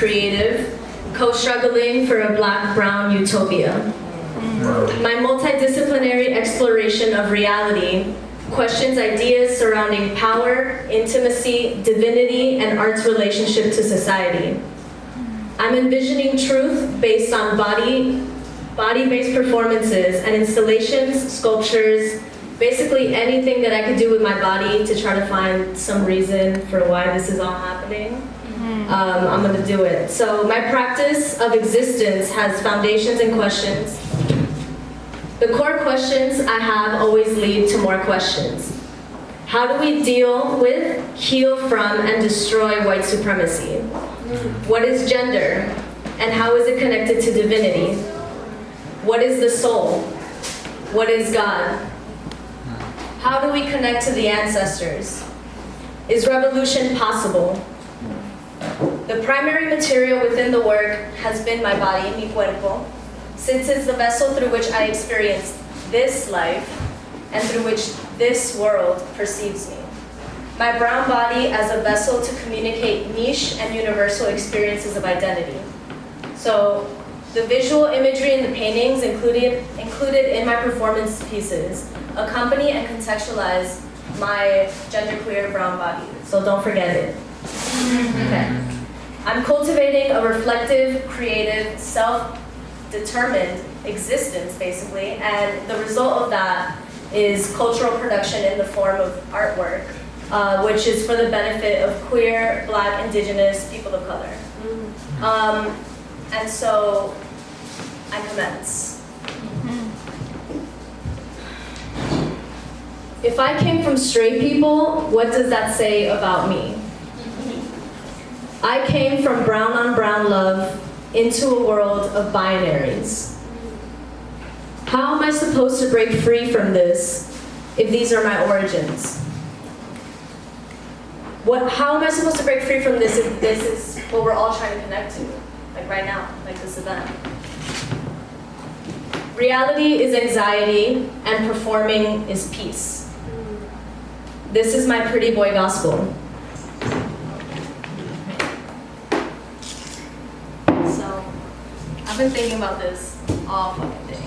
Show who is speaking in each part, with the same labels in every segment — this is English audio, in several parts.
Speaker 1: creative, co-struggling for a black-brown utopia. My multidisciplinary exploration of reality questions ideas surrounding power, intimacy, divinity, and art's relationship to society. I'm envisioning truth based on body-based performances and installations, sculptures, basically anything that I could do with my body to try to find some reason for why this is all happening. I'm gonna do it. So my practice of existence has foundations and questions. The core questions I have always lead to more questions. How do we deal with, heal from, and destroy white supremacy? What is gender, and how is it connected to divinity? What is the soul? What is God? How do we connect to the ancestors? Is revolution possible? The primary material within the work has been my body, mi cuerpo, since it's the vessel through which I experienced this life and through which this world perceives me. My brown body as a vessel to communicate niche and universal experiences of identity. So the visual imagery in the paintings included in my performance pieces accompany and contextualize my genderqueer brown body. So don't forget it. Okay. I'm cultivating a reflective, creative, self-determined existence, basically, and the result of that is cultural production in the form of artwork, which is for the benefit of queer, Black, Indigenous, people of color. And so I commence. If I came from straight people, what does that say about me? I came from brown on brown love into a world of binaries. How am I supposed to break free from this if these are my origins? How am I supposed to break free from this if this is what we're all trying to connect to? Like right now, like this event. Reality is anxiety and performing is peace. This is my pretty boy gospel. So, I've been thinking about this all fucking day.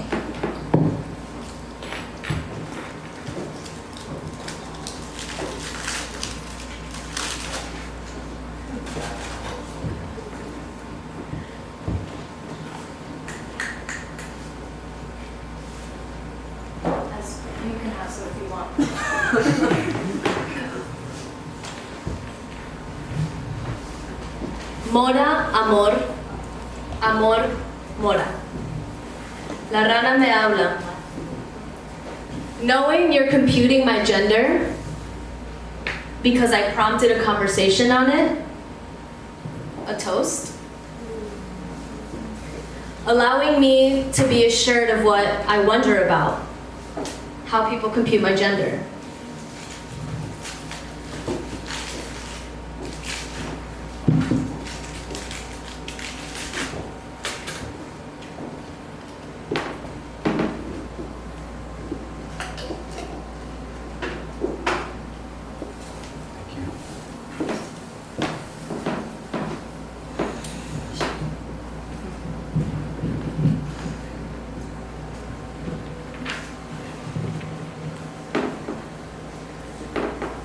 Speaker 1: You can have some if you want. Mora, amor, amor, mora. La rana me habla. Knowing you're computing my gender because I prompted a conversation on it, a toast, allowing me to be assured of what I wonder about, how people compute my gender.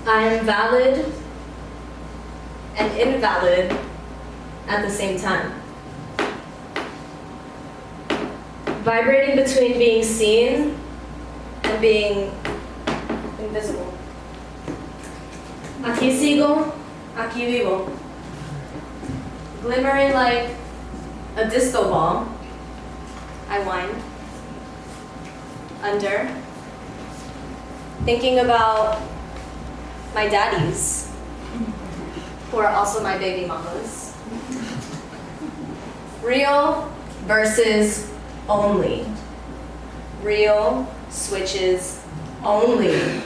Speaker 1: I am valid and invalid at the same time. Vibrating between being seen and being invisible. Aquí sigo, aquí vivo. Glimmering like a disco ball, I whine. Under. Thinking about my daddies, who are also my baby mamas. Real versus only. Real switches only.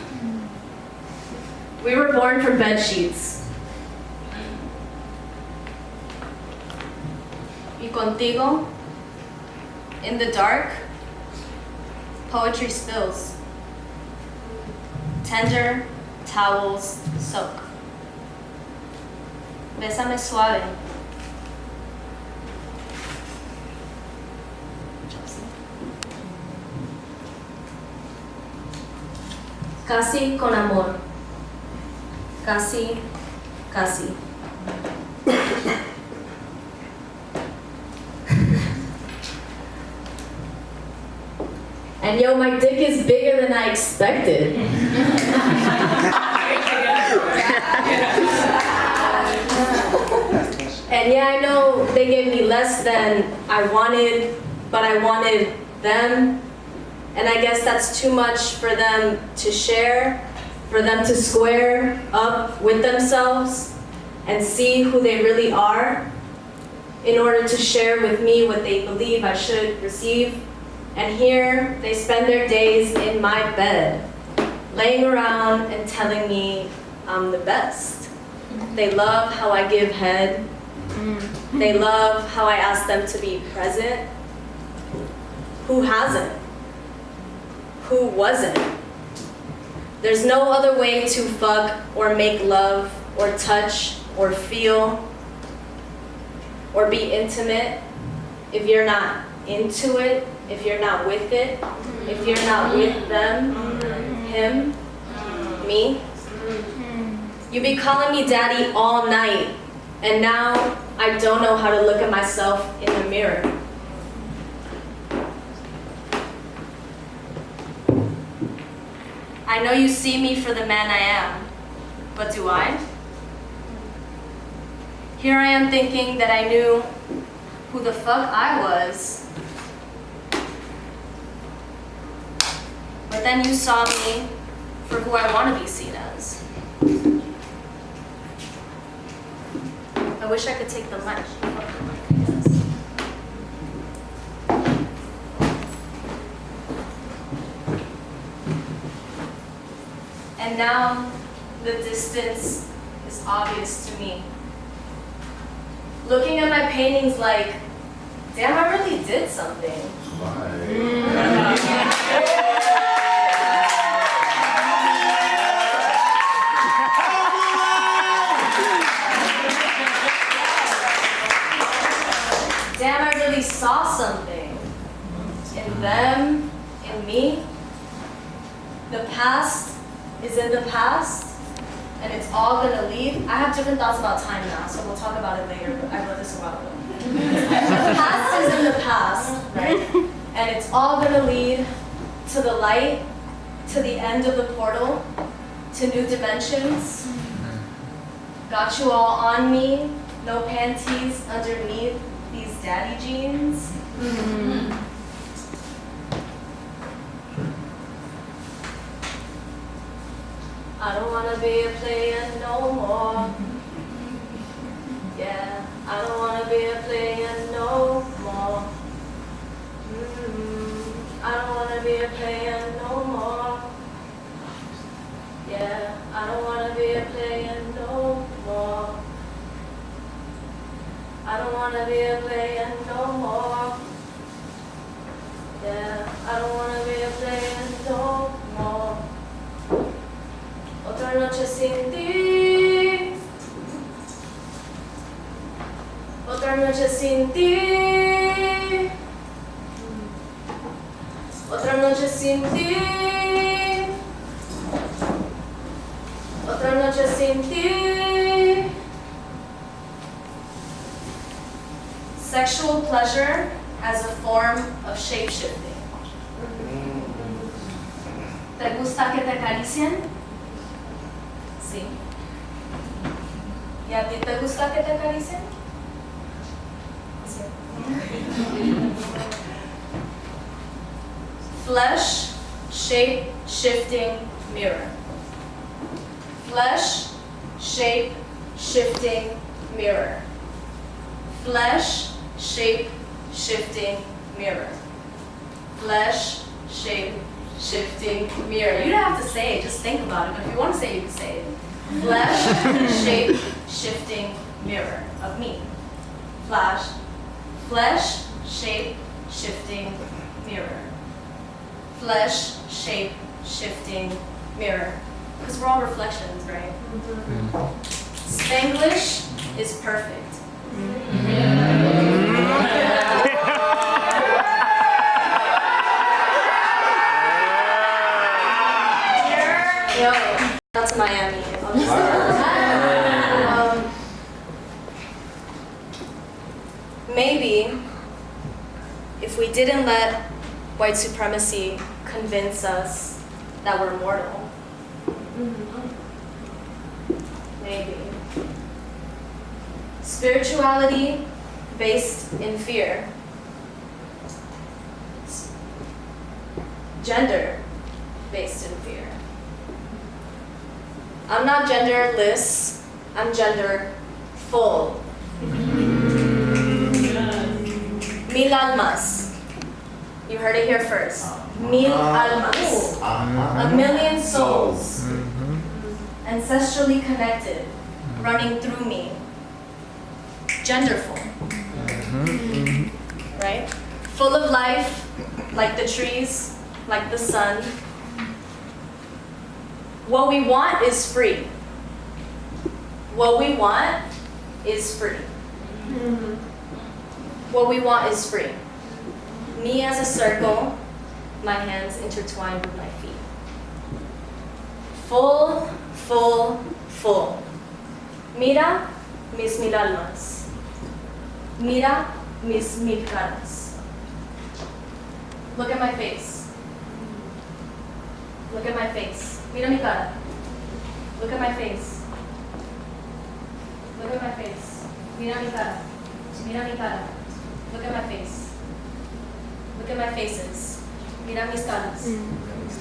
Speaker 1: We were born from bed sheets. Y contigo, in the dark, poetry spills. Tender towels soak. Bésame suave. Casi con amor. Casi, casi. And yo, my dick is bigger than I expected. And yeah, I know they gave me less than I wanted, but I wanted them. And I guess that's too much for them to share, for them to square up with themselves and see who they really are in order to share with me what they believe I should receive. And here they spend their days in my bed, laying around and telling me I'm the best. They love how I give head. They love how I ask them to be present. Who hasn't? Who wasn't? There's no other way to fuck or make love or touch or feel or be intimate if you're not into it, if you're not with it, if you're not with them, him, me. You be calling me daddy all night, and now I don't know how to look at myself in the mirror. I know you see me for the man I am, but do I? Here I am thinking that I knew who the fuck I was. But then you saw me for who I want to be seen as. I wish I could take the mic. And now the distance is obvious to me. Looking at my paintings like, damn, I really did something. Damn, I really saw something. In them, in me. The past is in the past, and it's all gonna leave. I have different thoughts about time now, so we'll talk about it later, but I wrote this a while ago. The past is in the past, right? And it's all gonna lead to the light, to the end of the portal, to new dimensions. Got you all on me, no panties underneath these daddy jeans. I don't wanna be a player no more. Yeah, I don't wanna be a player no more. I don't wanna be a player no more. Yeah, I don't wanna be a player no more. I don't wanna be a player no more. Yeah, I don't wanna be a player no more. Otra noche sin ti. Otra noche sin ti. Otra noche sin ti. Otra noche sin ti. Sexual pleasure as a form of shape-shifting. ¿Te gusta que te acaricien? Sí. ¿Y a ti te gusta que te acaricien? Sí. Flesh, shape, shifting, mirror. Flesh, shape, shifting, mirror. Flesh, shape, shifting, mirror. Flesh, shape, shifting, mirror. You don't have to say it, just think about it. But if you want to say it, you can say it. Flesh, shape, shifting, mirror of me. Flesh, shape, shifting, mirror. Flesh, shape, shifting, mirror. Because we're all reflections, right? Spanglish is perfect. That's Miami. Maybe if we didn't let white supremacy convince us that we're mortal. Maybe. Spirituality based in fear. Gender based in fear. I'm not genderless, I'm genderful. Mil almas. You heard it here first. Mil almas. A million souls. Ancestrally connected, running through me. Genderful. Right? Full of life, like the trees, like the sun. What we want is free. What we want is free. What we want is free. Me as a circle, my hands intertwined with my feet. Full, full, full. Mira mis mil almas. Mira mis mil caras. Look at my face. Look at my face. Mira mi cara. Look at my face. Look at my face. Mira mi cara. Mira mi cara. Look at my face. Look at my faces. Mira mis caras.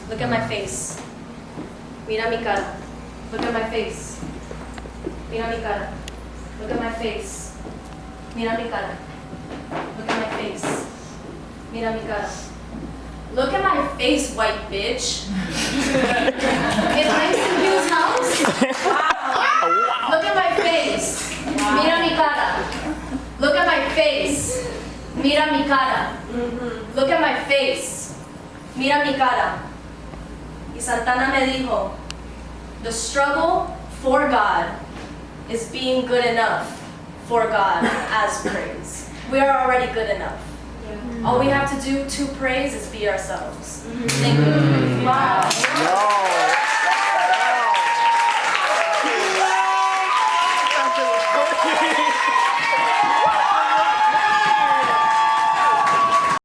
Speaker 1: Look at my face. Mira mi cara. Look at my face. Mira mi cara. Look at my face. Mira mi cara. Look at my face. Mira mi cara. Look at my face, white bitch. In Langston Hughes' house? Wow. Look at my face. Mira mi cara. Look at my face. Mira mi cara. Look at my face. Mira mi cara. Y Santana me dijo, the struggle for God is being good enough for God as praise. We are already good enough. All we have to do to praise is be ourselves. Thank you. Wow.